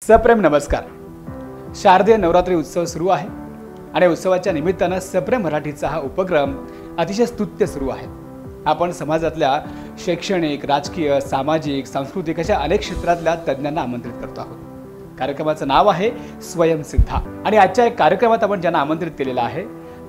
सप्रेम नमस्कार. शारदीय नवरात्री उत्सव सुरू आहे आणि उत्सवाच्या निमित्तानं सप्रेम मराठीचा हा उपक्रम अतिशय स्तुत्य सुरू आहे. आपण समाजातल्या शैक्षणिक, राजकीय, सामाजिक, सांस्कृतिक अशा अनेक क्षेत्रातल्या तज्ज्ञांना आमंत्रित करतो आहोत. कार्यक्रमाचं नाव आहे स्वयंसिद्धा आणि आजच्या एक कार्यक्रमात आपण ज्यांना आमंत्रित केलेलं आहे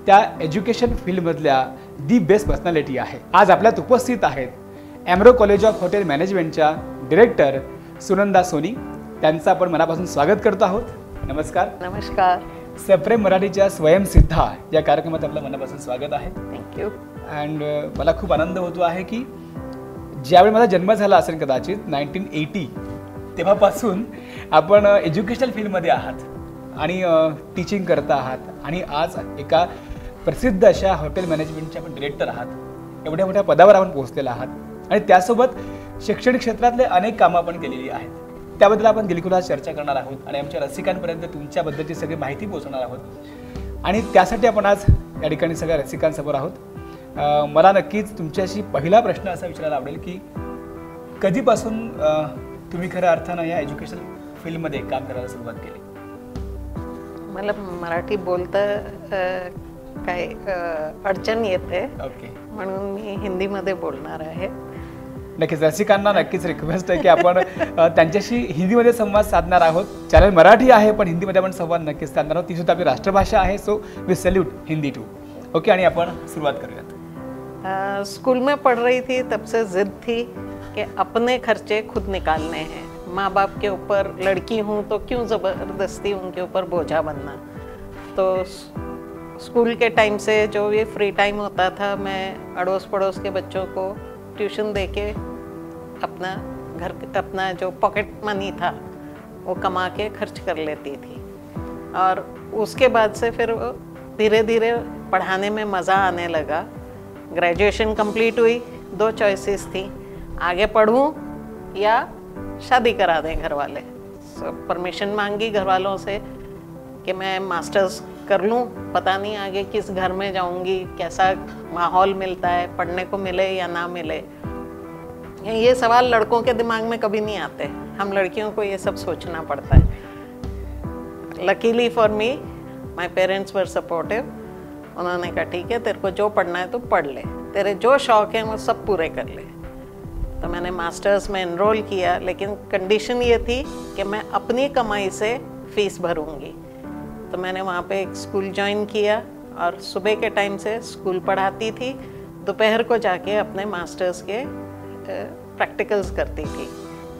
त्या एज्युकेशन फील्डमधल्या दी बेस्ट पर्सनॅलिटी आहे. आज आपल्यात उपस्थित आहेत एमरो कॉलेज ऑफ हॉटेल मॅनेजमेंटच्या डिरेक्टर सुनंदा सोनी. त्यांचं आपण मनापासून स्वागत करतो आहोत. नमस्कार. नमस्कार. सप्रेम मराठीच्या स्वयंसिद्धा या कार्यक्रमात आपलं मनापासून स्वागत आहे. थँक्यू. अँड मला खूप आनंद होतो आहे की ज्यावेळी माझा जन्म झाला असेल कदाचित 1980 तेव्हापासून आपण एज्युकेशनल फील्डमध्ये आहात आणि टीचिंग करता आहात आणि आज एका प्रसिद्ध अशा हॉटेल मॅनेजमेंटचे आपण डिरेक्टर आहात. एवढ्या मोठ्या पदावर आपण पोहोचलेला आहात आणि त्यासोबत शैक्षणिक क्षेत्रातले अनेक कामं आपण केलेली आहेत. त्याबद्दल आपण दिलखुलास चर्चा करणार आहोत आणि आमच्या रसिकांपर्यंत तुमच्याबद्दलची सगळी माहिती पोहोचवणार आहोत आणि त्यासाठी आपण आज या ठिकाणी सगळ्या रसिकांसमोर आहोत. मला नक्कीच तुमच्याशी पहिला प्रश्न असा विचारायला आवडेल की कधीपासून तुम्ही खऱ्या अर्थानं या एज्युकेशन फील्डमध्ये काम करायला सुरुवात केली? मला मराठी बोलता काय अडचण येते. ओके. म्हणून मी हिंदीमध्ये बोलणार आहे. नक्कीच रसिकांना नक्कीच रिक्वेस्ट आहे की आपण त्यांच्याशी हिंदीमध्ये संवाद साधणार आहोत. चॅनल मराठी आहे पण हिंदीमध्ये आपण संवाद नक्कीच साधणार आहोत. ती सुद्धा आपली राष्ट्रभाषा आहे. So we salute Hindi too. Okay. आणि आपण सुरुवात करूयात. स्कूल में पढ़ रही थी तब से जिद थी कि अपने खर्चे खुद निकालने हैं. माँ बाप के ऊपर लड़की हूँ तो क्यों ज़बरदस्ती उनके ऊपर बोझा बनना. तो स्कूल के टाइम से जो ये फ्री टाइम होता था मैं अड़ोस पड़ोस के बच्चों को ट्यूशन दे के अपना जो पॉकेट मनी था वो कमा के खर्च कर लेती थी. और उसके बाद से फिर धीरे धीरे पढ़ाने में मज़ा आने लगा. ग्रेजुएशन कंप्लीट हुई. 2 चॉइसेस थी, आगे पढ़ूं या शादी करा दें घर वाले. परमिशन मांगी घर वालों से कि मैं मास्टर्स कर लूं. पता नहीं आगे किस घर में जाऊंगी, कैसा माहौल मिलता है, पढ़ने को मिले या ना मिले. ये सवाल लड़कों के दिमाग में कभी नहीं आते. हम लड़कियों को ये सब सोचना पड़ता है. Luckily for me my parents were supportive. उन्होंने कहा ठीक है, तेरे को जो पढ़ना है तो पढ़ ले, तेरे जो शौक हैं वो सब पूरे कर ले. तो मैंने मास्टर्स में एनरोल किया, लेकिन कंडीशन ये थी कि मैं अपनी कमाई से फ़ीस भरूंगी. तो मैंने वहाँ पे एक स्कूल ज्वाइन किया और सुबह के टाइम से स्कूल पढ़ाती थी. दोपहर को जाके अपने मास्टर्स के प्रैक्टिकल्स करती थी.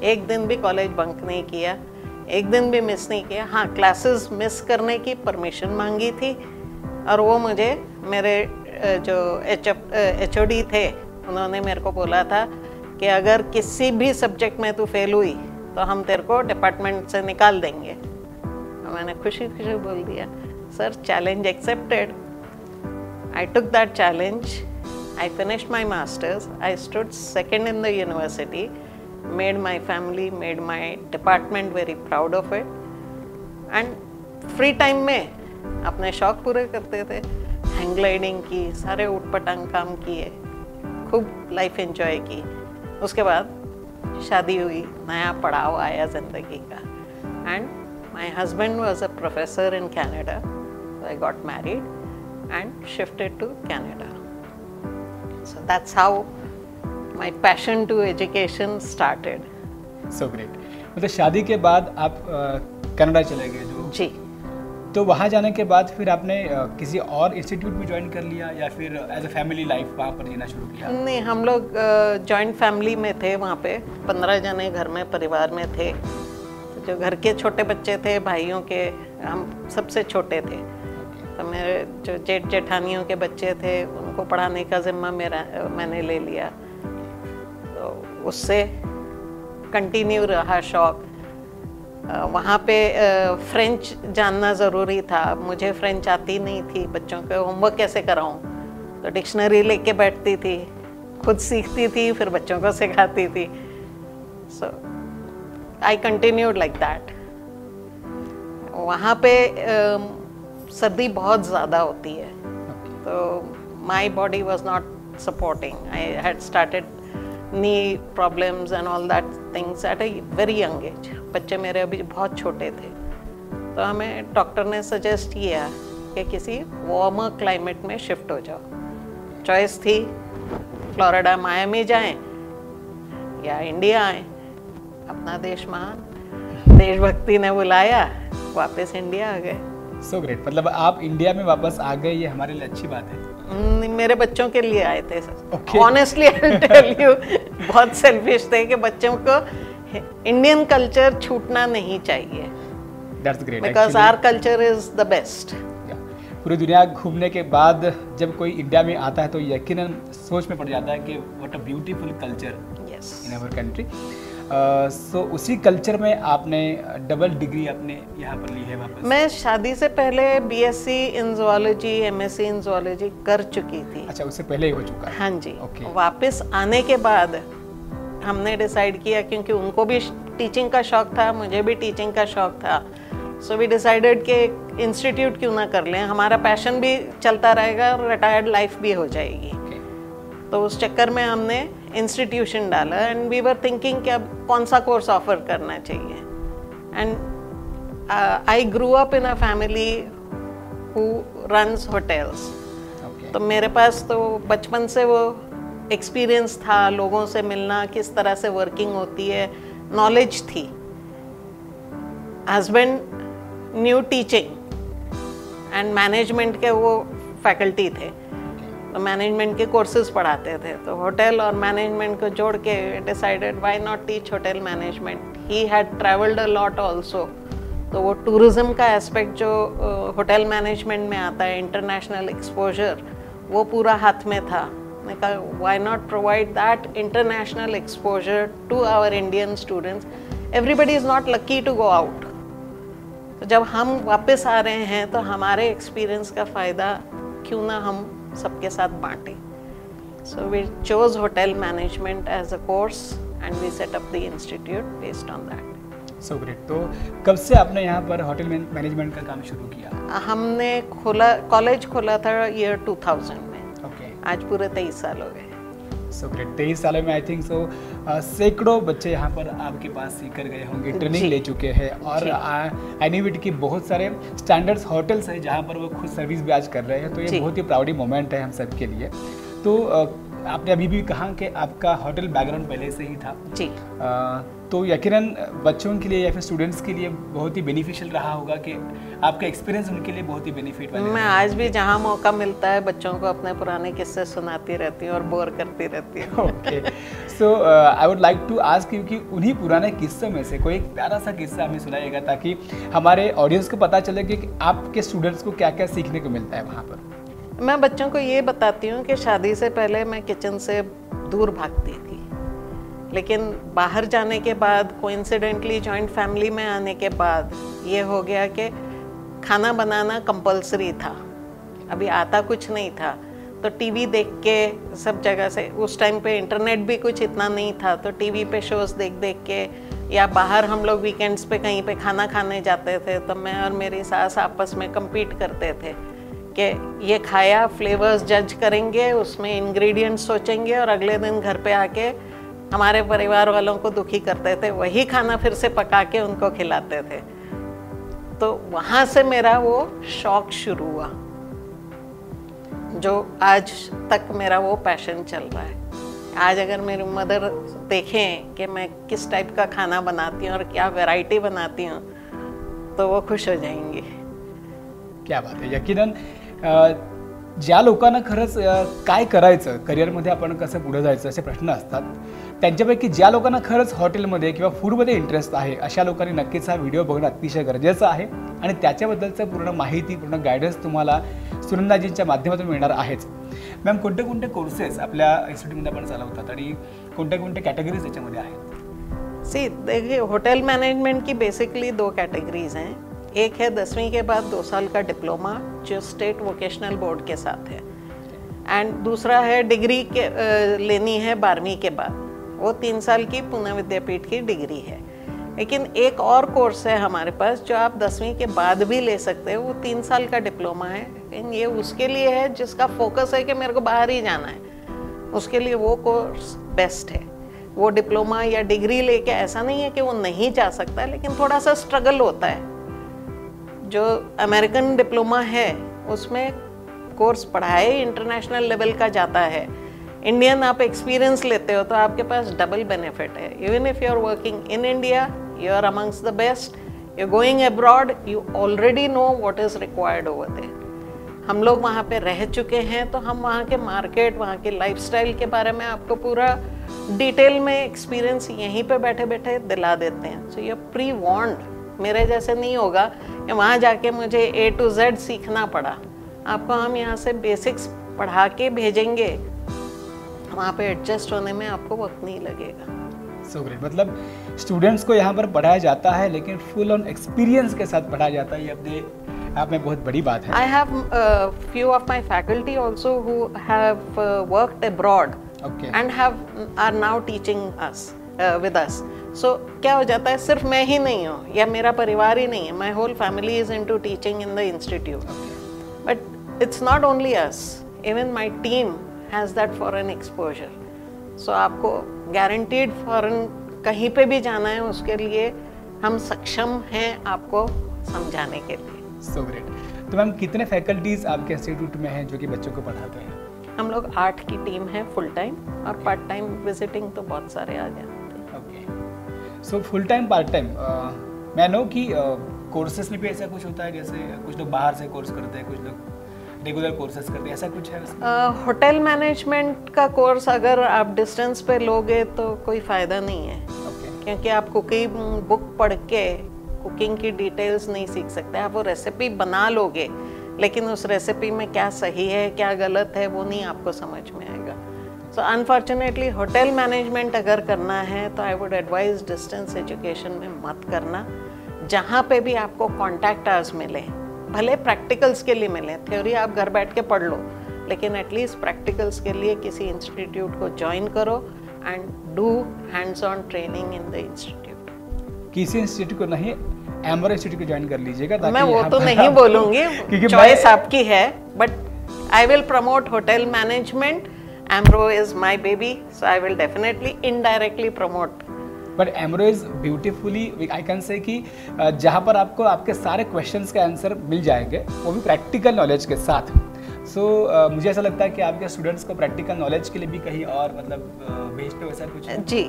एक दिन भी कॉलेज बंक नहीं किया, एक दिन भी मिस नहीं किया. हाँ, क्लासेस मिस करने की परमिशन मांगी थी और वो मुझे मेरे जो HOD थे उन्होंने मेरे को बोला था कि अगर किसी भी सब्जेक्ट में तू फेल हुई तो हम तेरे को डिपार्टमेंट से निकाल देंगे. मैंने खुशी खुशी बोल दिया, sir challenge accepted. I took that challenge. I finished my masters. I stood second in the university, made my family, made my department very proud of it. And free time में अपने शौक पूरे करते थे. हैंग ग्लाइडिंग की, सारे उटपटांग काम किए, खूब लाइफ एंजॉय की. उसके बाद शादी हुई, नया पड़ाव आया ज़िंदगी का. And my husband was a professor in Canada. I got married and shifted to Canada. So that's how my passion to education started. So great. मतलब शादी के बाद आप कनाडा चले गए जो? जी. तो वहाँ जाने के बाद फिर आपने किसी और इंस्टीट्यूट में ज्वाइन कर लिया या फिर एज अ फैमिली लाइफ वहाँ पर जीना शुरू किया? नहीं, हम लोग जॉइंट फैमिली में थे. वहाँ पे 15 जने घर में परिवार में थे. तो जो घर के छोटे बच्चे थे, भाइयों के, हम सबसे छोटे थे. तो मेरे जो जेठ जेठानियों के बच्चे थे उनको पढ़ाने का जिम्मा मैंने ले लिया. तो उससे कंटिन्यू रहा शौक. वहाँ पे फ्रेंच जानना ज़रूरी था. मुझे फ्रेंच आती नहीं थी. बच्चों के होमवर्क कैसे कराऊँ, तो डिक्शनरी लेके बैठती थी, खुद सीखती थी, फिर बच्चों को सिखाती थी. सो आई कंटिन्यूड लाइक दैट. वहाँ पे सर्दी बहुत ज़्यादा होती है. तो my body was not supporting. I had started knee problems and all that things at a very young age. बच्चे मेरे अभी बहुत छोटे थे, तो हमें डॉक्टर ने सजेस्ट किया कि किसी वार्मर क्लाइमेट में शिफ्ट हो जाओ। चॉइस थी फ्लोरिडा मायामी जाएं या इंडिया आएं। अपना देश महान, देशभक्ति ने बुलाया, वापस इंडिया आ गए। सो ग्रेट, मतलब आप इंडिया में वापस आ गए, ये हमारे लिए अच्छी बात है। मेरे बच्चों के लिए आए थे Okay. Honestly I tell you, बहुत सेल्फिश थे कि बच्चों को इंडियन कल्चर छूटना नहीं चाहिए, that's great, because our culture is the best. पूरी दुनिया घूमने के बाद जब कोई इंडिया में आता है तो यकीनन सोच में पड़ जाता है कि what a beautiful culture in our country. So उसी कल्चर में आपने डबल डिग्री अपने यहाँ पर ली है वापस? मैं शादी से पहले BSc in zoology, MSc in zoology कर चुकी थी। अच्छा, उससे पहले ही हो चुका है? हाँ जी। Okay. वापस आने के बाद हमने डिसाइड किया, क्योंकि उनको भी टीचिंग का शौक था, मुझे भी टीचिंग का शौक था, सो वी डिसाइडेड कि इंस्टीट्यूट क्यों ना कर लें, हमारा पैशन भी चलता रहेगा और रिटायर्ड लाइफ भी हो जाएगी। Okay. तो उस चक्कर में हमने इंस्टीट्यूशन डाला एंड वी वर थिंकिंग कि अब कौन सा कोर्स ऑफर करना चाहिए। And I grew up in a family who runs hotels. तो मेरे पास तो बचपन से वो एक्सपीरियंस था, लोगों से मिलना, किस तरह से वर्किंग होती है, नॉलेज थी। Husband new teaching and management के वो फैकल्टी थे, तो मैनेजमेंट के कोर्सेज पढ़ाते थे, तो होटल और मैनेजमेंट को जोड़ के decided why not teach hotel management. He had travelled a lot also, तो वो टूरिज्म का एस्पेक्ट जो होटल मैनेजमेंट में आता है, इंटरनेशनल एक्सपोजर, वो पूरा हाथ में था। मैंने कहा why not provide that international exposure to our Indian students, everybody is not lucky to go out. तो जब हम वापस आ रहे हैं तो हमारे एक्सपीरियंस का फ़ायदा क्यों ना हम सबके साथ बांटें। So we chose hotel management as a course and we set up the institute based on that. So great. तो कब से आपने यहाँ पर होटल मैनेजमेंट का काम शुरू किया? हमने कॉलेज खोला था ईयर 2000 में। ओके। आज पूरे 23 साल हो गए। So great. 23 सालों में आई थिंक सैकड़ों बच्चे यहाँ पर आपके पास सीख कर गए होंगे, ट्रेनिंग ले चुके हैं, और एनिविट की बहुत सारे स्टैंडर्ड्स होटल्स हैं जहाँ पर वो खुद सर्विस भी आज कर रहे हैं, तो ये बहुत ही प्राउडी मोमेंट है हम सब के लिए। तो आपने अभी भी कहा कि आपका होटल बैकग्राउंड पहले से ही था जी, तो यकीनन बच्चों के लिए या फिर स्टूडेंट्स के लिए बहुत ही बेनिफिशियल रहा होगा कि आपका एक्सपीरियंस उनके लिए बहुत ही बेनिफिट वाला। मैं आज भी जहाँ मौका मिलता है बच्चों को अपने पुराने किस्से सुनाती रहती हूँ और बोर करती रहती हूँ। Okay, so I would like to ask you कि उन्हीं पुराने किस्सों में से कोई एक प्यारा सा किस्सा हमें सुनाइएगा ताकि हमारे ऑडियंस को पता चले कि आपके स्टूडेंट्स को क्या क्या सीखने को मिलता है वहाँ पर। मैं बच्चों को ये बताती हूँ कि शादी से पहले मैं किचन से दूर भागती थी, लेकिन बाहर जाने के बाद, कोइंसिडेंटली जॉइंट फैमिली में आने के बाद ये हो गया कि खाना बनाना कंपलसरी था। अभी आता कुछ नहीं था, तो टीवी देख के सब जगह से, उस टाइम पे इंटरनेट भी कुछ इतना नहीं था, तो टीवी पे शोज़ देख देख के, या बाहर हम लोग वीकेंड्स पे कहीं पे खाना खाने जाते थे, तो मैं और मेरी सास आपस में compete करते थे कि ये खाया, फ्लेवर्स जज करेंगे, उसमें इंग्रेडिएंट्स सोचेंगे, और अगले दिन घर पे आके हमारे परिवार वालों को दुखी करते थे, वही खाना फिर से पका के उनको खिलाते थे। तो वहाँ से मेरा वो शौक शुरू हुआ, जो आज तक मेरा वो पैशन चल रहा है। आज अगर मेरी मदर देखें कि मैं किस टाइप का खाना बनाती हूँ और क्या वैरायटी बनाती हूँ, तो वो खुश हो जाएंगी। क्या बात आहे। यकीनन ज्या लोकांना खरंच काय करायचं, करिअरमध्ये आपण कसं पुढे जायचं असे प्रश्न असतात, त्यांच्यापैकी ज्या लोकांना खरंच हॉटेलमध्ये किंवा फूडमध्ये इंटरेस्ट आहे अशा लोकांनी नक्कीच हा व्हिडिओ बघणं अतिशय गरजेचं आहे, आणि त्याच्याबद्दलचं पूर्ण माहिती, पूर्ण गायडन्स तुम्हाला सुनंदाजींच्या माध्यमातून मिळणार आहेच। मॅम, कोणते कोणते कोर्सेस आपल्या इन्स्टिट्यूटमध्ये आपण चालवतात आणि कोणत्या कोणत्या कॅटेगरीज याच्यामध्ये आहेत? सी, देखिए होटल मैनेजमेंट की बेसिकली 2 कैटेगरीज हैं। एक है 10वीं के बाद 2 साल का डिप्लोमा जो स्टेट वोकेशनल बोर्ड के साथ है, एंड दूसरा है डिग्री के लेनी है 12वीं के बाद, वो 3 साल की पुणे विद्यापीठ की डिग्री है। लेकिन एक और कोर्स है हमारे पास जो आप 10वीं के बाद भी ले सकते हो, वो 3 साल का डिप्लोमा है, लेकिन ये उसके लिए है जिसका फोकस है कि मेरे को बाहर ही जाना है, उसके लिए वो कोर्स बेस्ट है। वो डिप्लोमा या डिग्री लेके ऐसा नहीं है कि वो नहीं जा सकता, लेकिन थोड़ा सा स्ट्रगल होता है। जो अमेरिकन डिप्लोमा है उसमें कोर्स पढ़ाए इंटरनेशनल लेवल का जाता है, इंडियन आप एक्सपीरियंस लेते हो तो आपके पास डबल बेनिफिट है। Even if you are working in India, you are amongst the best, you are going abroad, you already know what is required over there. हम लोग वहाँ पे रह चुके हैं तो हम वहाँ के मार्केट, वहाँ के लाइफस्टाइल के बारे में आपको पूरा डिटेल में एक्सपीरियंस यहीं पे बैठे बैठे दिला देते हैं। सो ये प्री वॉन्ड, मेरे जैसे नहीं होगा कि वहाँ जाके मुझे A to Z सीखना पड़ा। आपको हम यहाँ से बेसिक्स पढ़ा के भेजेंगे, वहाँ पे एडजस्ट होने में आपको वक्त नहीं लगेगा। सो ग्रेट, मतलब स्टूडेंट्स को यहाँ पर पढ़ाया जाता है लेकिन फुल ऑन एक्सपीरियंस के साथ पढ़ाया जाता है, ये अपने आप में बहुत बड़ी बात है। I have few of my faculty also who have worked abroad Okay. and are now teaching us with us. So क्या हो जाता है, सिर्फ मैं ही नहीं हूँ या मेरा परिवार ही नहीं है, my whole family is into teaching in the institute. But it's not only us, even my team has that foreign exposure. So आपको guaranteed foreign कहीं पे भी जाना है, उसके लिए हम सक्षम हैं आपको समझाने के लिए। सो ग्रेट। तो मैम कितने फैकल्टीज आपके इंस्टीट्यूट में हैं जो कि बच्चों को पढ़ाते हैं? हम लोग 8 की टीम है फुल टाइम, और पार्ट टाइम विजिटिंग तो बहुत सारे आ जाते हैं। Okay, so full time part time, मैं नो कि कोर्सेस में भी ऐसा कुछ होता है, जैसे कुछ लोग बाहर से कोर्स करते हैं, कुछ लोग रेगुलर कोर्सेज करते हैं, ऐसा कुछ है उसमें? होटल मैनेजमेंट का कोर्स अगर आप डिस्टेंस पे लोगे तो कोई फ़ायदा नहीं है। क्योंकि आप कुकिंग बुक पढ़ के कुकिंग की डिटेल्स नहीं सीख सकते। आप वो रेसिपी बना लोगे लेकिन उस रेसिपी में क्या सही है क्या गलत है वो नहीं आपको समझ में आएगा। सो अनफॉर्चुनेटली होटल मैनेजमेंट अगर करना है तो I would advise distance education में मत करना। जहाँ पे भी आपको कॉन्टैक्ट आवर्स मिले, भले प्रैक्टिकल्स के लिए मिले, थ्योरी आप घर बैठ के पढ़ लो, लेकिन एटलीस्ट प्रैक्टिकल्स के लिए किसी इंस्टीट्यूट को ज्वाइन करो and do hands on training in the institute. किसी इंस्टीट्यूट को नहीं, एम्ब्रो इंस्टीट्यूट को ज्वाइन कर लीजिएगा। मैं वो तो नहीं बोलूंगी, चॉइस आपकी है, but I will promote hotel management. एम्ब्रो is my baby, so I will definitely indirectly promote. But एम्ब्रो is beautifully, I can say कि जहाँ पर आपको आपके सारे क्वेश्चंस के आंसर मिल जाएंगे, वो भी प्रैक्टिकल नॉलेज के साथ। सो मुझे ऐसा लगता है कि आपके स्टूडेंट्स को प्रैक्टिकल नॉलेज के लिए भी कहीं और मतलब भेजते हो, ऐसा कुछ है? जी,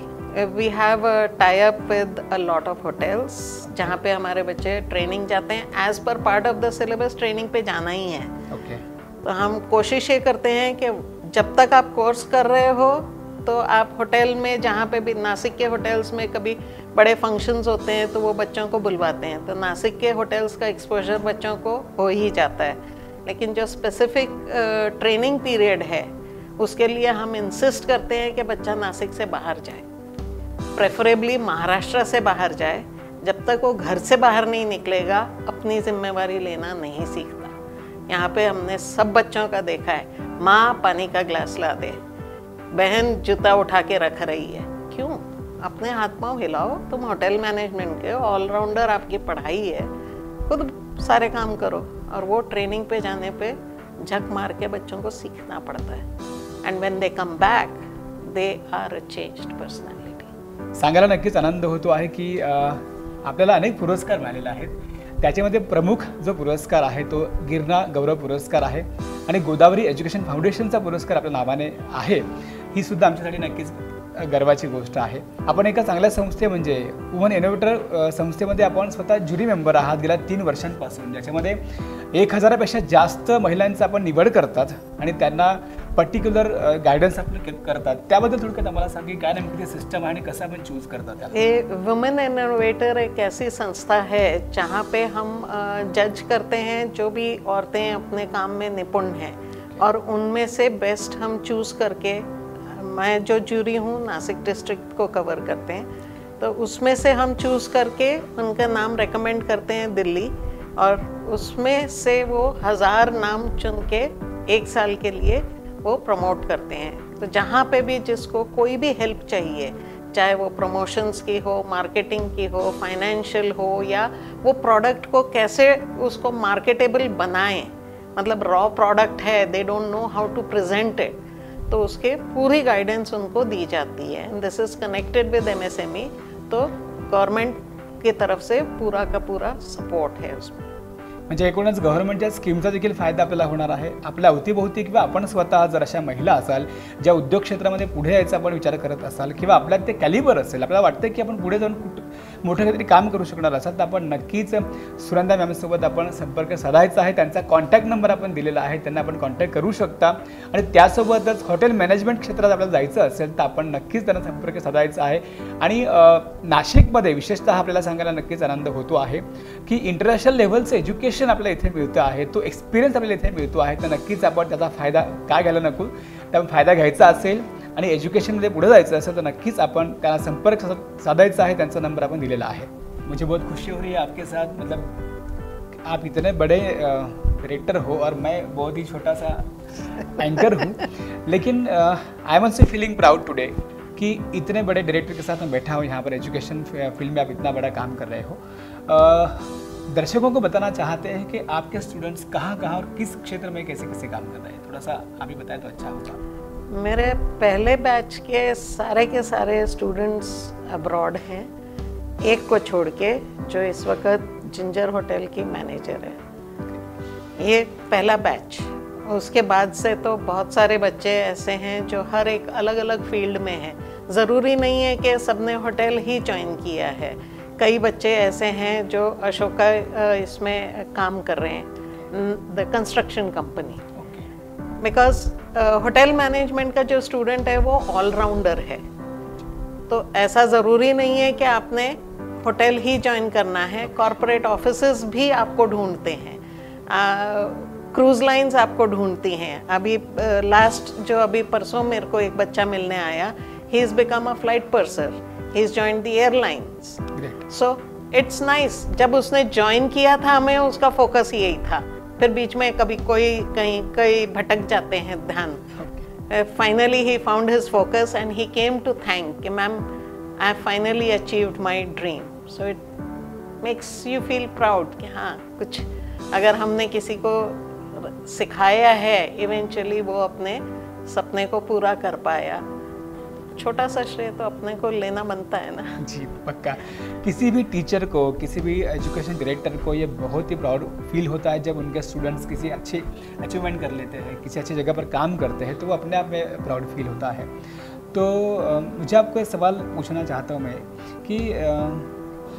we have a tie up with a lot of hotels जहाँ पे हमारे बच्चे ट्रेनिंग जाते हैं। As per part of the syllabus training पे जाना ही है। ओके। तो हम कोशिश ये करते हैं कि जब तक आप कोर्स कर रहे हो तो आप होटल में, जहाँ पे भी नासिक के होटल्स में कभी बड़े फंक्शंस होते हैं तो वो बच्चों को बुलवाते हैं, तो नासिक के होटल्स का एक्सपोजर बच्चों को हो ही जाता है। लेकिन जो स्पेसिफिक ट्रेनिंग पीरियड है उसके लिए हम इंसिस्ट करते हैं कि बच्चा नासिक से बाहर जाए, प्रेफरेबली महाराष्ट्र से बाहर जाए। जब तक वो घर से बाहर नहीं निकलेगा अपनी जिम्मेवारी लेना नहीं सीखता। यहाँ पे हमने सब बच्चों का देखा है, माँ पानी का ग्लास ला दे, बहन जूता उठा के रख रही है, क्यों? अपने हाथ पांव हिलाओ, तुम होटल मैनेजमेंट के ऑलराउंडर, आपकी पढ़ाई है, खुद सारे काम करो। और वो ट्रेनिंग पे जाने पे झक मार के बच्चों को सीखना पड़ता है। And when they come back they are a changed personality. सांगायला नक्कीच आनंद होतो आहे की आपल्याला अनेक पुरस्कार मिळालेले आहेत, त्याच्यामध्ये प्रमुख जो पुरस्कार आहे तो गिरणा गौरव पुरस्कार आहे आणि गोदावरी एज्युकेशन फाउंडेशनचा पुरस्कार आपल्या नावाने आहे। ही सुद्धा आमच्यासाठी नक्कीच गर्वाची गोष्ट आहे। आपण एका चांगल्या संस्थे म्हणजे वुमन इनोव्हेटर संस्थेमध्ये आपण स्वतः ज्युरी मेंबर आहात गेल्या 3 वर्षांपासून, ज्याच्यामध्ये 1000पेक्षा जास्त महिलांचा आपण निवड करतात आणि त्यांना पर्टिक्युलर गाइडेंस आपण करतात। त्याबद्दल थोडक्यात आम्हाला सांगा की काय नेमकी ते सिस्टम आहे आणि कसं आपण चूज करतात? ये वुमेन इनोवेटर एक ऐसी संस्था है जहाँ पे हम जज करते हैं जो भी औरतें अपने काम में निपुण हैं, और उनमें से बेस्ट हम चूज़ करके, मैं जो जूरी हूँ नासिक डिस्ट्रिक्ट को कवर करते हैं, तो उसमें से हम चूज़ करके उनका नाम रेकमेंड करते हैं दिल्ली, और उसमें से वो 1000 नाम चुन के 1 साल के लिए वो प्रमोट करते हैं। तो जहाँ पे भी जिसको कोई भी हेल्प चाहिए, चाहे वो प्रमोशंस की हो, मार्केटिंग की हो, फाइनेंशियल हो, या वो प्रोडक्ट को कैसे उसको मार्केटेबल बनाएं, मतलब रॉ प्रोडक्ट है, they don't know how to present it, तो उसके पूरी गाइडेंस उनको दी जाती है. And this is connected with MSME, तो गवर्नमेंट की तरफ से पूरा का पूरा सपोर्ट है उसमें. म्हणजे एकूणच गव्हर्नमेंटच्या स्कीमचा देखील फायदा आपल्याला होणार आहे. आपल्या अवतीभोवती किंवा आपण स्वतः जर अशा महिला असाल ज्या उद्योग क्षेत्रामध्ये पुढे यायचा आपण विचार करत असाल किंवा आपल्यात ते कॅलिबर असेल, आपल्याला वाटतं की आपण पुढे जाऊन मोठं काहीतरी काम करू शकणार असाल, तर आपण नक्कीच सुनंदा मॅमसोबत आपण संपर्क साधायचा आहे. त्यांचा कॉन्टॅक्ट नंबर आपण दिलेला आहे, त्यांना आपण कॉन्टॅक्ट करू शकता. आणि त्यासोबतच हॉटेल मॅनेजमेंट क्षेत्रात आपल्याला जायचं असेल तर आपण नक्कीच त्यांना संपर्क साधायचा आहे. आणि नाशिकमध्ये विशेषतः आपल्याला सांगायला नक्कीच आनंद होतो आहे की इंटरनॅशनल लेव्हलचं एज्युकेशन आपल्याला इथे मिळतं आहे, तो एक्सपिरियन्स आपल्याला इथे मिळतो आहे. तर नक्कीच आपण त्याचा फायदा काय घ्यायला नको, त्या फायदा घ्यायचा असेल आणि एज्युकेशनमध्ये पुढे जायचं असेल तर नक्कीच आपण त्यांना संपर्क साधायचा आहे. त्यांचा नंबर आपण दिलेला आहे. मुझे बहुत खुशी हो रही है आपके साथ, मतलब आप इतने बड़े डायरेक्टर हो और मैं बहुत ही छोटा सा एंकर हूँ, लेकिन I am also feeling proud today कि इतने बड़े डायरेक्टर के साथ मैं बैठा हूँ यहाँ पर. एजुकेशन फील्ड में आप इतना बड़ा काम कर रहे हो. दर्शकों को बताना चाहते हैं कि आपके स्टूडेंट्स कहाँ कहाँ और किस क्षेत्र में कैसे कैसे काम कर रहे हैं, थोड़ा सा आप भी बताएं तो अच्छा होगा. मेरे पहले बैच के सारे स्टूडेंट्स अब्रॉड हैं, एक को छोड़ के जो इस वक्त जिंजर होटल की मैनेजर है. ये पहला बैच. उसके बाद से तो बहुत सारे बच्चे ऐसे हैं जो हर एक अलग अलग फील्ड में हैं. ज़रूरी नहीं है कि सबने होटल ही ज्वाइन किया है. कई बच्चे ऐसे हैं जो अशोका इसमें काम कर रहे हैं, the construction company. Because hotel management का जो स्टूडेंट है वो ऑलराउंडर है. तो ऐसा ज़रूरी नहीं है कि आपने होटल ही ज्वाइन करना है. कॉरपोरेट ऑफिसेस भी आपको ढूंढते हैं, क्रूज़ लाइंस आपको ढूंढती हैं. अभी लास्ट जो अभी परसों मेरे को एक बच्चा मिलने आया, he is become a flight person, he is joined the airlines. So it's nice. जब उसने ज्वाइन किया था हमें उसका फोकस यही था. फिर बीच में कभी कहीं भटक जाते हैं ध्यान. Finally he found his focus and he came to thank कि ma'am I finally achieved my dream. So it makes you feel proud कि हाँ, कुछ अगर हमने किसी को सिखाया है, इवेंचुअली वो अपने सपने को पूरा कर पाया. छोटा सा श्रेय तो अपने को लेना बनता है ना. जी पक्का. किसी भी टीचर को, किसी भी एजुकेशन डायरेक्टर को ये बहुत ही प्राउड फील होता है जब उनके स्टूडेंट्स किसी अच्छी अचीवमेंट कर लेते हैं, किसी अच्छी जगह पर काम करते हैं, तो वो अपने आप में प्राउड फील होता है. तो मुझे आपको एक सवाल पूछना चाहता हूँ मैं कि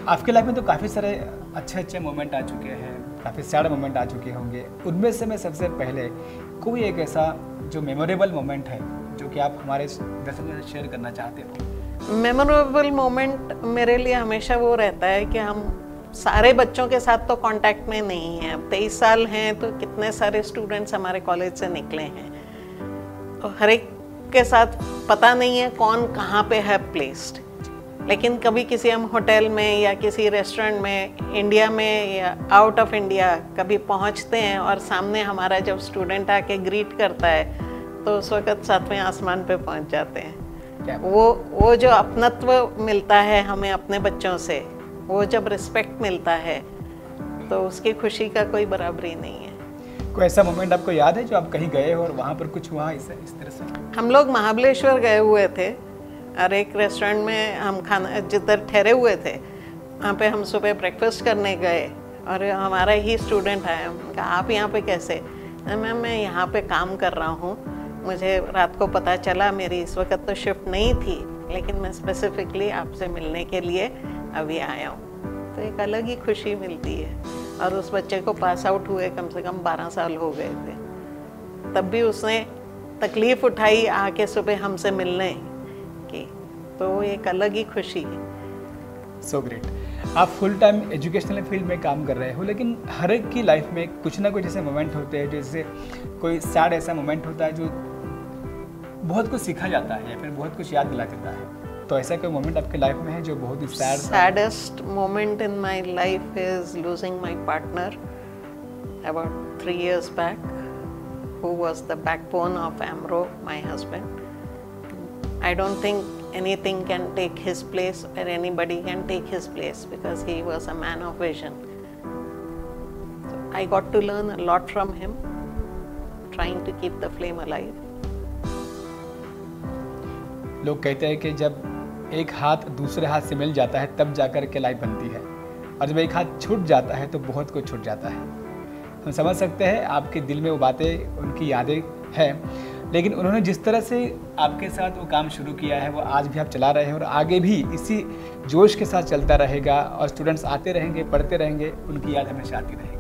आपके लाइफ में तो काफ़ी सारे अच्छे मोमेंट आ चुके हैं, काफ़ी सैड मोमेंट आ चुके होंगे. उनमें से मैं सबसे पहले कोई एक ऐसा जो मेमोरेबल मोमेंट है जो कि आप हमारे दर्शकों से शेयर करना चाहते हो. मेमोरेबल मोमेंट मेरे लिए हमेशा वो रहता है कि हम सारे बच्चों के साथ तो कांटेक्ट में नहीं हैं. अब 23 साल हैं तो कितने सारे स्टूडेंट्स हमारे कॉलेज से निकले हैं, तो हर एक के साथ पता नहीं है कौन कहाँ पे है प्लेस्ड. लेकिन कभी किसी हम होटल में या किसी रेस्टोरेंट में इंडिया में या आउट ऑफ इंडिया कभी पहुँचते हैं और सामने हमारा जब स्टूडेंट आके ग्रीट करता है तो उस वक्त सातवें आसमान पे पहुँच जाते हैं. वो जो अपनत्व मिलता है हमें अपने बच्चों से, वो जब रिस्पेक्ट मिलता है तो उसकी खुशी का कोई बराबरी नहीं है. कोई ऐसा मोमेंट आपको याद है जो आप कहीं गए हो और वहाँ पर कुछ हुआ इस तरह से? हम लोग महाबलेश्वर गए हुए थे और एक रेस्टोरेंट में हम खाना जिधर ठहरे हुए थे वहाँ पे हम सुबह ब्रेकफास्ट करने गए और हमारा ही स्टूडेंट आया. कहा आप यहाँ पे कैसे? मैम मैं यहाँ पे काम कर रहा हूँ, मुझे रात को पता चला, मेरी इस वक्त तो शिफ्ट नहीं थी, लेकिन मैं स्पेसिफिकली आपसे मिलने के लिए अभी आया हूँ. तो एक अलग ही खुशी मिलती है. और उस बच्चे को पास आउट हुए कम से कम 12 साल हो गए थे, तब भी उसने तकलीफ़ उठाई आके सुबह हमसे मिलने की. तो वो एक अलग ही खुशी है. So great. आप फुल टाइम एजुकेशनल फील्ड में काम कर रहे हो, लेकिन हर एक की लाइफ में कुछ ना कुछ ऐसे मोमेंट होते हैं, जैसे कोई सैड ऐसा मोमेंट होता है जो बहुत कुछ सीखा जाता है या फिर बहुत कुछ याद दिला देता है. तो ऐसा कोई मोमेंट आपके लाइफ में है जो बहुत ही saddest moment in my life is losing my partner about 3 years back, who was the backbone of Amro, my husband. I don't think anything can take his place or anybody can take his place because he was a man of vision. So I got to learn a lot from him, trying to keep the flame alive. लोग कहते हैं कि जब एक हाथ दूसरे हाथ से मिल जाता है तब जाकर के लाइफ बनती है, और जब एक हाथ छूट जाता है तो बहुत कुछ छूट जाता है। हम समझ सकते हैं आपके दिल में वो बातें, उनकी यादें हैं, लेकिन उन्होंने जिस तरह से आपके साथ वो काम शुरू किया है वो आज भी आप चला रहे हैं और आगे भी इसी जोश के साथ चलता रहेगा, और स्टूडेंट्स आते रहेंगे, पढ़ते रहेंगे, उनकी याद हमेशा आती रहेगी।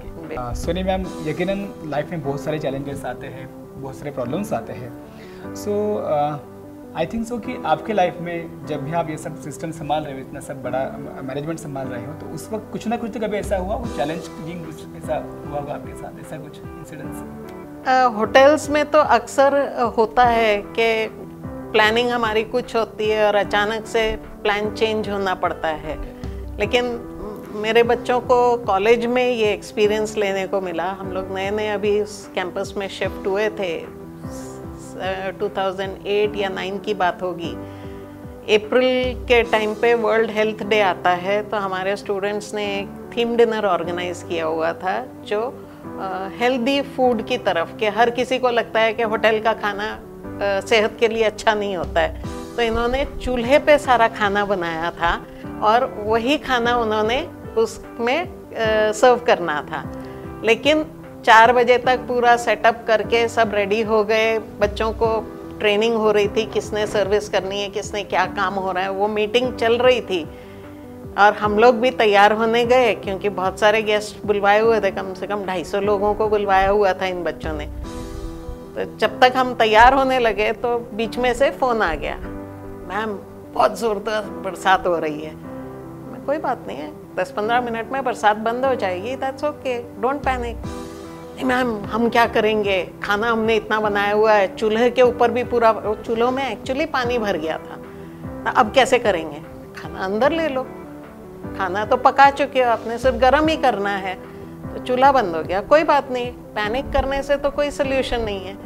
सोनी मैम, यकीनन लाइफ में बहुत सारे चैलेंजेस आते हैं, बहुत सारे प्रॉब्लम्स आते हैं। सो आई थिंक सो कि आपके लाइफ में जब भी आप ये सब सिस्टम संभाल रहे हो, इतना सब बड़ा मैनेजमेंट संभाल रहे हो, तो उस वक्त कुछ ना कुछ तो कभी ऐसा हुआ, वो चैलेंजिंग कुछ ऐसा हुआ होगा आपके साथ, ऐसा कुछ इंसिडेंट्स? होटल्स में तो अक्सर होता है कि प्लानिंग हमारी कुछ होती है और अचानक से प्लान चेंज होना पड़ता है, लेकिन मेरे बच्चों को कॉलेज में ये एक्सपीरियंस लेने को मिला। हम लोग नए नए अभी इस कैंपस में शिफ्ट हुए थे, 2008 या 9 की बात होगी। अप्रैल के टाइम पे वर्ल्ड हेल्थ डे आता है, तो हमारे स्टूडेंट्स ने एक थीम डिनर ऑर्गेनाइज किया हुआ था जो हेल्दी फूड की तरफ, कि हर किसी को लगता है कि होटल का खाना सेहत के लिए अच्छा नहीं होता है, तो इन्होंने चूल्हे पे सारा खाना बनाया था और वही खाना उन्होंने उसमें सर्व करना था। लेकिन 4 बजे तक पूरा सेटअप करके सब रेडी हो गए, बच्चों को ट्रेनिंग हो रही थी किसने सर्विस करनी है, किसने क्या काम हो रहा है, वो मीटिंग चल रही थी और हम लोग भी तैयार होने गए क्योंकि बहुत सारे गेस्ट बुलवाए हुए थे, कम से कम 250 लोगों को बुलवाया हुआ था इन बच्चों ने। तो जब तक हम तैयार होने लगे तो बीच में से फ़ोन आ गया, मैम बहुत ज़ोरदार बरसात हो रही है। मैं, कोई बात नहीं है, 10-15 मिनट में बरसात बंद हो जाएगी, that's okay, don't panic. Ma'am हम क्या करेंगे, खाना हमने इतना बनाया हुआ है, चूल्हे के ऊपर भी पूरा, चूल्हों में एक्चुअली पानी भर गया था, अब कैसे करेंगे, खाना अंदर ले लो, खाना तो पका चुके हो आपने, सिर्फ गर्म ही करना है। तो चूल्हा बंद हो गया, कोई बात नहीं, पैनिक करने से तो कोई सोल्यूशन नहीं है।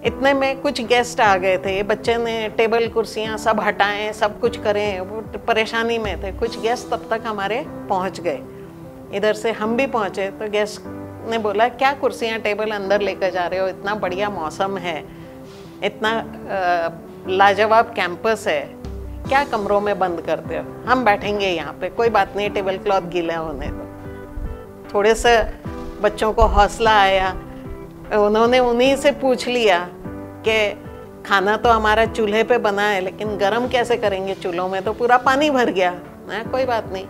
इतने में कुछ गेस्ट आ गए थे, बच्चे ने टेबल कुर्सियाँ सब हटाएं, सब कुछ करें, वो परेशानी में थे। कुछ गेस्ट तब तक हमारे पहुंच गए, इधर से हम भी पहुंचे, तो गेस्ट ने बोला क्या कुर्सियाँ टेबल अंदर लेकर जा रहे हो, इतना बढ़िया मौसम है, इतना लाजवाब कैंपस है, क्या कमरों में बंद करते हो, हम बैठेंगे यहाँ पे, कोई बात नहीं, टेबल क्लॉथ गीला होने दो। थोड़े से बच्चों को हौसला आया, उन्होंने उन्हीं से पूछ लिया कि खाना तो हमारा चूल्हे पे बना है, लेकिन गरम कैसे करेंगे, चूल्हों में तो पूरा पानी भर गया। ना कोई बात नहीं,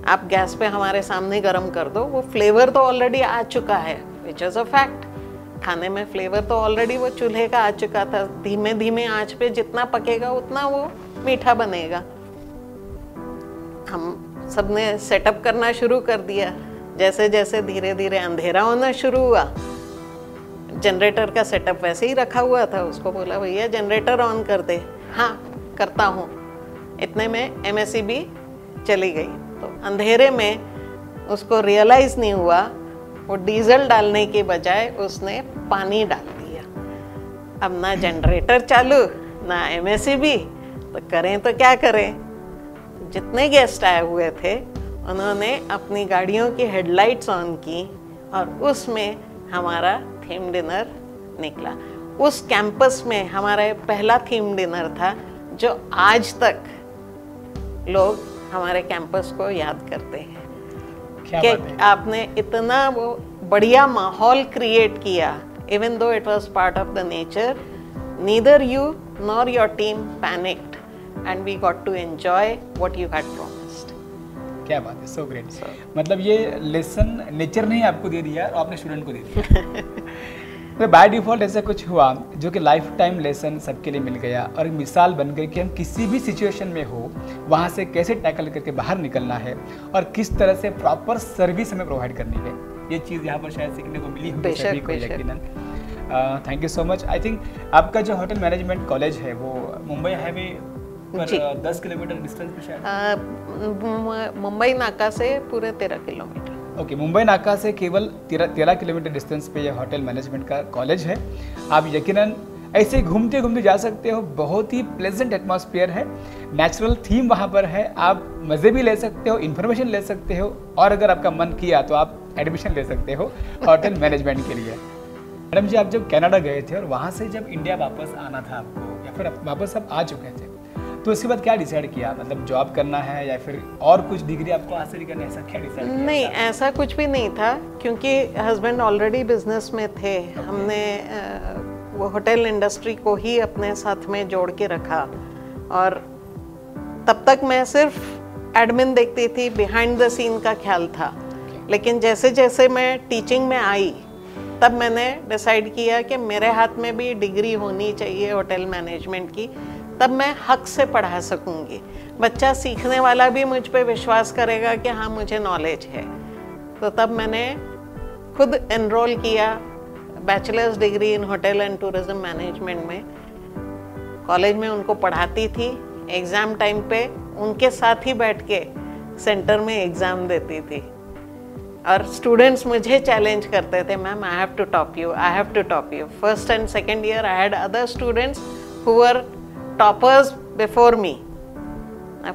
आप गैस पे हमारे सामने गरम कर दो, वो फ्लेवर तो ऑलरेडी आ चुका है, विच इज़ अ फैक्ट। खाने में फ्लेवर तो ऑलरेडी वो चूल्हे का आ चुका था, धीमे धीमे आंच पे जितना पकेगा उतना वो मीठा बनेगा। हम सबने सेटअप करना शुरू कर दिया। जैसे जैसे धीरे धीरे अंधेरा होना शुरू हुआ, जनरेटर का सेटअप वैसे ही रखा हुआ था, उसको बोला भैया जनरेटर ऑन कर दे। हाँ करता हूँ। इतने में MSEB चली गई, तो अंधेरे में उसको रियलाइज़ नहीं हुआ, वो डीजल डालने के बजाय उसने पानी डाल दिया। अब ना जनरेटर चालू ना MSEB, तो करें तो क्या करें। जितने गेस्ट आए हुए थे उन्होंने अपनी गाड़ियों की हेडलाइट्स ऑन की और उसमें हमारा थीम डिनर निकला। उस कैंपस में हमारा पहला थीम डिनर था जो आज तक लोग हमारे कैंपस को याद करते हैं कि आपने इतना वो बढ़िया माहौल क्रिएट किया। Even though it was part of the nature, neither you nor your team panicked and we got to enjoy what you had promised. क्या बात है, सो ग्रेट। मतलब ये लेसन नेचर ने आपको दे दिया और आपने स्टूडेंट को दे दिया। तो बाय डिफॉल्ट ऐसा कुछ हुआ जो कि लाइफ टाइम लेसन सबके लिए मिल गया और एक मिसाल बन गई कि हम किसी भी सिचुएशन में हो वहाँ से कैसे टैकल करके बाहर निकलना है और किस तरह से प्रॉपर सर्विस हमें प्रोवाइड करनी है। ये चीज़ यहाँ पर शायद सीखने को मिली होगी सभी को यकीनन। Thank you so much. I think आपका जो होटल मैनेजमेंट कॉलेज है वो मुंबई हाईवे पर 10 किलोमीटर डिस्टेंस पे शायद, मुंबई नाका से पूरे 13 किलोमीटर। ओके, मुंबई नाका से केवल 13 किलोमीटर डिस्टेंस पे यह होटल मैनेजमेंट का कॉलेज है। आप यकीनन ऐसे ही घूमते घूमते जा सकते हो। बहुत ही प्लेजेंट एटमॉस्फेयर है, नेचुरल थीम वहाँ पर है, आप मज़े भी ले सकते हो, इन्फॉर्मेशन ले सकते हो और अगर आपका मन किया तो आप एडमिशन ले सकते हो होटल मैनेजमेंट के लिए। मैडम जी, आप जब कनाडा गए थे और वहाँ से जब इंडिया वापस आना था आपको, या फिर वापस आप आ चुके थे, तो उसके बाद क्या डिसाइड किया? मतलब जॉब करना है या फिर और कुछ डिग्री आपको हासिल करना है, ऐसा क्या डिसाइड किया? नहीं, ऐसा कुछ भी नहीं था, क्योंकि हस्बैंड ऑलरेडी बिजनेस में थे। हमने वो होटल इंडस्ट्री को ही अपने साथ में जोड़ के रखा, और तब तक मैं सिर्फ एडमिन देखती थी, बिहाइंड द सीन का ख्याल था। लेकिन जैसे जैसे मैं टीचिंग में आई, तब मैंने डिसाइड किया कि मेरे हाथ में भी डिग्री होनी चाहिए होटल मैनेजमेंट की, तब मैं हक से पढ़ा सकूंगी। बच्चा सीखने वाला भी मुझ पे विश्वास करेगा कि हाँ, मुझे नॉलेज है। तो तब मैंने खुद एनरोल किया bachelors degree in hotel and tourism management में। कॉलेज में उनको पढ़ाती थी, एग्ज़ाम टाइम पे उनके साथ ही बैठ के सेंटर में एग्ज़ाम देती थी, और स्टूडेंट्स मुझे चैलेंज करते थे, ma'am I have to top you, I have to top you. First and second year I had other students who were toppers before me.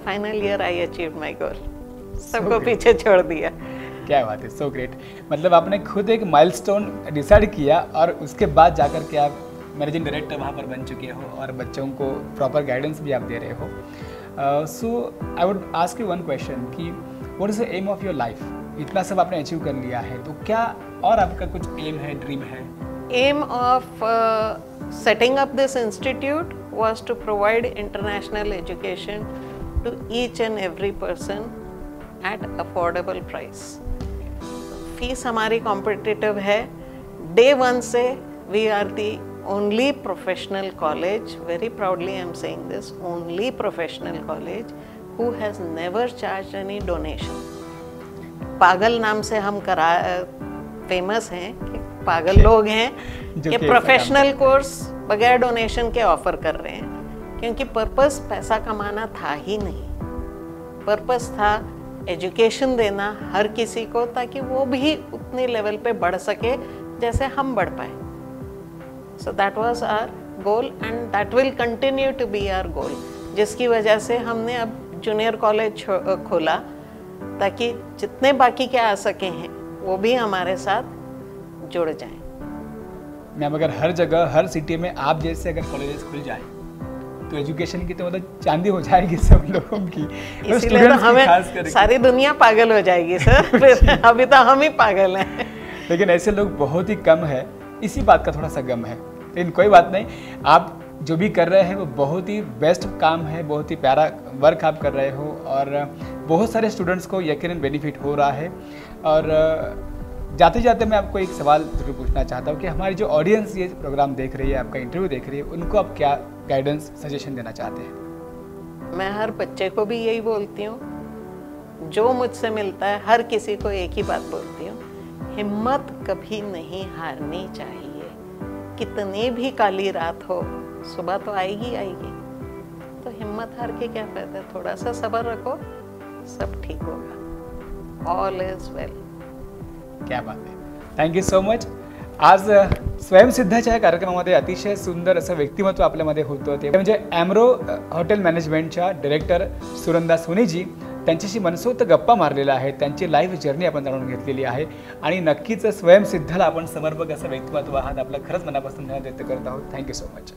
Final year I achieved my goal, सबको पीछे छोड़ दिया। क्या बात है, so great. मतलब आपने खुद एक माइलस्टोन डिसाइड किया और उसके बाद जाकर के आप मैनेजिंग डायरेक्टर वहाँ पर बन चुके हो और बच्चों को प्रॉपर गाइडेंस भी आप दे रहे हो। So I would ask you one question कि what is the aim of your life? इतना सब आपने अचीव कर लिया है, तो क्या और आपका कुछ एम है, ड्रीम है? Aim of setting up this institute was to provide international education to each and every person at affordable price. Fees हमारी कॉम्पिटिटिव है। Day one से we are the only professional college, very proudly I am saying this, only professional college who has never charged any donation. पागल नाम से हम famous हैं कि पागल लोग हैं कि प्रोफेशनल कोर्स बगैर डोनेशन के ऑफर कर रहे हैं, क्योंकि पर्पस पैसा कमाना था ही नहीं। पर्पस था एजुकेशन देना हर किसी को, ताकि वो भी उतने लेवल पे बढ़ सके जैसे हम बढ़ पाए। So that was our goal and that will continue to be our goal, जिसकी वजह से हमने अब जूनियर कॉलेज खोला, ताकि जितने बाकी के आ सके हैं वो भी हमारे साथ जुड़ जाएं। मैम, अगर हर जगह हर सिटी में आप जैसे अगर कॉलेजेस खुल जाए तो एजुकेशन की तो मतलब चांदी हो जाएगी सब लोगों की। इसलिए तो हमें सारी दुनिया पागल हो जाएगी सर। फिर अभी तो हम ही पागल हैं। लेकिन ऐसे लोग बहुत ही कम है, इसी बात का थोड़ा सा गम है। लेकिन कोई बात नहीं, आप जो भी कर रहे हैं वो बहुत ही बेस्ट काम है, बहुत ही प्यारा वर्क आप कर रहे हो, और बहुत सारे स्टूडेंट्स को यकीनन बेनिफिट हो रहा है। और जाते जाते मैं आपको एक सवाल जरूर पूछना चाहता हूँ कि हमारी जो ऑडियंस ये प्रोग्राम देख रही है, आपका इंटरव्यू देख रही है, उनको आप क्या गाइडेंस सजेशन देना चाहते हैं? मैं हर बच्चे को भी यही बोलती हूँ, जो मुझसे मिलता है हर किसी को एक ही बात बोलती हूँ, हिम्मत कभी नहीं हारनी चाहिए। कितनी भी काली रात हो, सुबह तो आएगी आएगी। तो हिम्मत हार के क्या फायदा, थोड़ा सा सब्र रखो, सब ठीक होगा। All is well. क्या बात है, थँक यू सो मच। आज स्वयंसिद्धाच्या या कार्यक्रमामध्ये अतिशय सुंदर असं व्यक्तिमत्व आपल्यामध्ये होतं, ते म्हणजे ॲम्रो हॉटेल मॅनेजमेंटच्या डायरेक्टर सुरंदा सोनीजी। त्यांच्याशी मनसोक्त गप्पा मारलेला आहे, त्यांची लाईफ जर्नी आपण जाणून घेतलेली आहे, आणि नक्कीच स्वयंसिद्धाला आपण समर्पक असं व्यक्तिमत्व आहात। आपलं खरंच मनापासून धन्यवाद व्यक्त करत आहोत। Thank you so much.